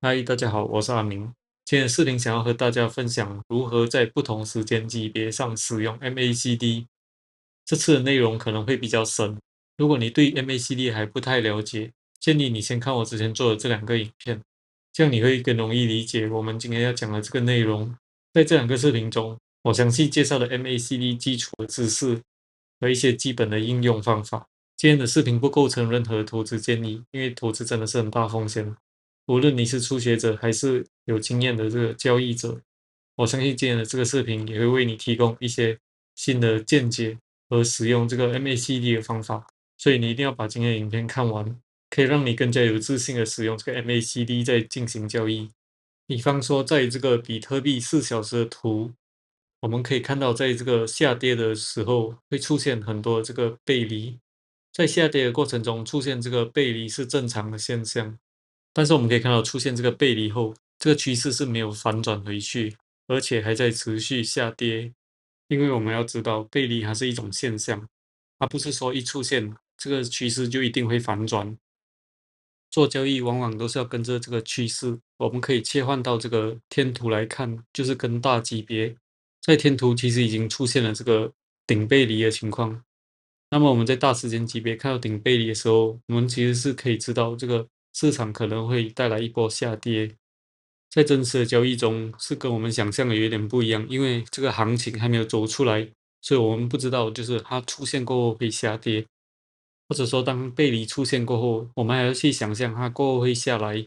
嗨，大家好，我是阿明。今天的视频想要和大家分享如何在不同时间级别上使用 MACD。这次的内容可能会比较深，如果你对 MACD 还不太了解，建议你先看我之前做的这两个影片，这样你会更容易理解我们今天要讲的这个内容。在这两个视频中，我详细介绍了 MACD 基础的知识和一些基本的应用方法。今天的视频不构成任何投资建议，因为投资真的是很大风险。无论你是初学者还是有经验的这个交易者，我相信今天的这个视频也会为你提供一些新的见解和使用这个 MACD 的方法。所以你一定要把今天的影片看完，可以让你更加有自信的使用这个 MACD 在进行交易。比方说，在这个比特币4小时的图，我们可以看到，在这个下跌的时候会出现很多这个背离，在下跌的过程中出现这个背离是正常的现象。但是我们可以看到，出现这个背离后，这个趋势是没有反转回去，而且还在持续下跌。因为我们要知道，背离还是一种现象，它不是说一出现这个趋势就一定会反转。做交易往往都是要跟着这个趋势。我们可以切换到这个天图来看，就是跟大级别，在天图其实已经出现了这个顶背离的情况。那么我们在大时间级别看到顶背离的时候，我们其实是可以知道这个市场可能会带来一波下跌。在真实的交易中，是跟我们想象的有点不一样，因为这个行情还没有走出来，所以我们不知道就是它出现过后会下跌，或者说当背离出现过后，我们还要去想象它过后会下来，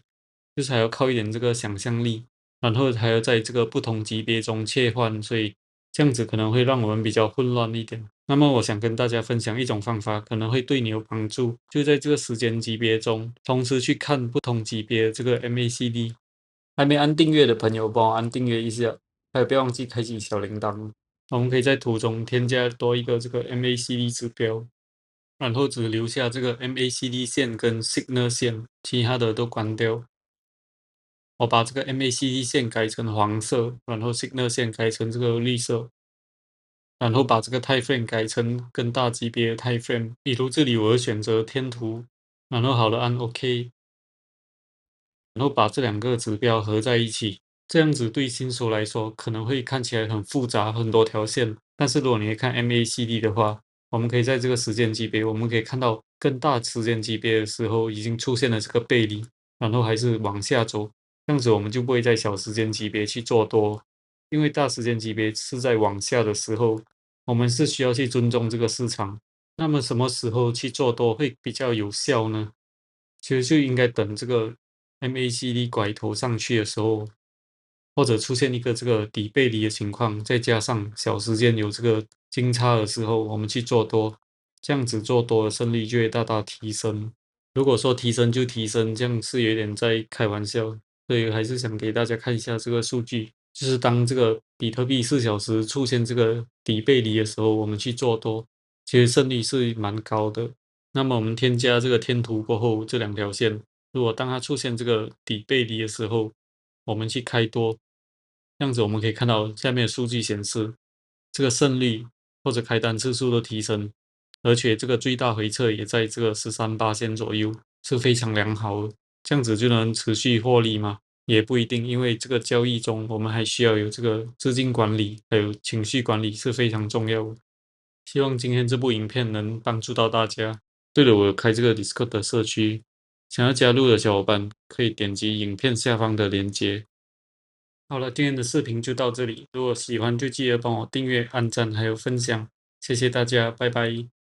就是还要靠一点这个想象力，然后还要在这个不同级别中切换，所以这样子可能会让我们比较混乱一点。那么我想跟大家分享一种方法，可能会对你有帮助，就在这个时间级别中，同时去看不同级别的这个 MACD。还没按订阅的朋友，帮我按订阅一下，还有不要忘记开启小铃铛。我们可以在图中添加多一个这个 MACD 指标，然后只留下这个 MACD 线跟 Signal 线，其他的都关掉。我把这个 MACD 线改成黄色，然后 Signal 线改成这个绿色，然后把这个 Time Frame 改成更大级别的 Time Frame。比如这里我会选择天图，然后好了按 OK，然后把这两个指标合在一起，这样子对新手来说可能会看起来很复杂，很多条线。但是如果你看 MACD 的话，我们可以在这个时间级别，我们可以看到更大时间级别的时候已经出现了这个背离，然后还是往下走，这样子我们就不会在小时间级别去做多，因为大时间级别是在往下的时候，我们是需要去尊重这个市场。那么什么时候去做多会比较有效呢？其实就应该等这个 MACD 拐头上去的时候，或者出现一个这个底背离的情况，再加上小时间有这个金叉的时候，我们去做多，这样子做多的胜率就会大大提升。如果说提升就提升，这样是有点在开玩笑，所以还是想给大家看一下这个数据，就是当这个比特币4小时出现这个底背离的时候，我们去做多，其实胜率是蛮高的。那么我们添加这个天图过后，这两条线，如果当它出现这个底背离的时候，我们去开多，这样子我们可以看到下面的数据显示，这个胜率或者开单次数都提升，而且这个最大回撤也在这个13%左右，是非常良好的。这样子就能持续获利吗？也不一定，因为这个交易中我们还需要有这个资金管理，还有情绪管理是非常重要的。希望今天这部影片能帮助到大家。对了，我有开这个 Discord 的社区，想要加入的小伙伴可以点击影片下方的链接。好了，今天的视频就到这里，如果喜欢就记得帮我订阅、按赞还有分享，谢谢大家，拜拜。